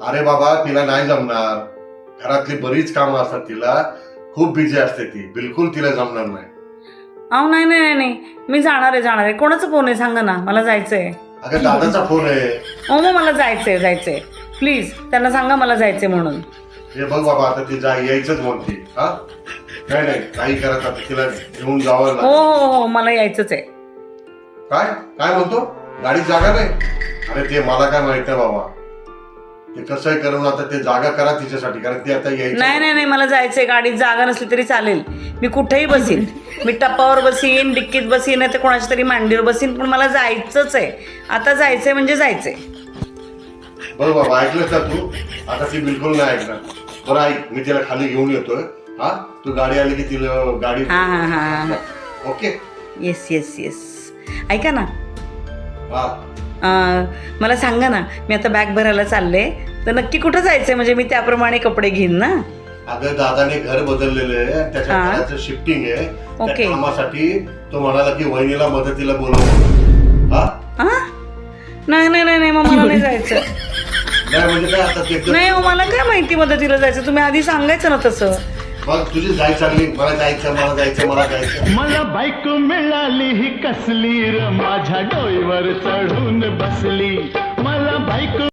अरे बाबा तिला नाही जमणार, घरातली बरीच कामं असतात, तिला खूप बिझी असते ती, बिलकुल तिला जमणार नाही. अहो नाही नाही नाही नाही, मी जाणार आहे. कोणाचा फोन आहे सांगा ना, मला जायचंय. अगं दादाचा फोन आहे. हो मग मला जायचंय प्लीज, त्यांना सांगा मला जायचंय म्हणून. हे बघ बाबा, आता ती यायचंच म्हणते. हा नाही काही करत आता तिला घेऊन जावं हो लागेल. हो हो, मला यायचंच आहे. काय काय म्हणतो, गाडीत जागा नाही? अरे ते मला काय माहित नाही बाबा, ते कसंही करून आता ते जागा करा तिच्यासाठी, कारण ती आता यायची. नाही मला जायचंय. गाडीत जागा नसली तरी चालेल, मी कुठेही बसीन. मी टप्पावर बसीन, डिक्कीत बसीन, नाही तर कोणाच्या तरी मांडीवर बसीन, पण मला जायचंच आहे. आता जायचंय म्हणजे जायचंय. बरं बाबा, ऐकलंस ना तू? आता ती बिलकुल नाही ऐकणार. बरं ऐक, मी तिला खाली घेऊन येतोय. हा तू गाडी आली की तिला गाडी. हा ओके. येस. ऐका ना, हा मला सांगा ना, मी आता बॅग भरायला चालले, तर नक्की कुठं जायचंय, म्हणजे मी त्याप्रमाणे कपडे घेईन ना. अगं दादाने घर बदललेलं आहे, त्याच्या हा. घराचं शिफ्टिंग आहे. त्या ओके. कामासाठी तो म्हणाला की वहिनीला मदतीला बोलव. हा नाही मग मला नाही जायचं. नाही म्हणजे काय आता ते नाही हो, मला काय माहिती मदतीला जायचं, तुम्ही आधी सांगायचं ना तसं. मग तुझी जाय चालली, मला जायचं. मला बायको मिळाली ही कसली र, माझ्या डोईवर चढून बसली. मला बायको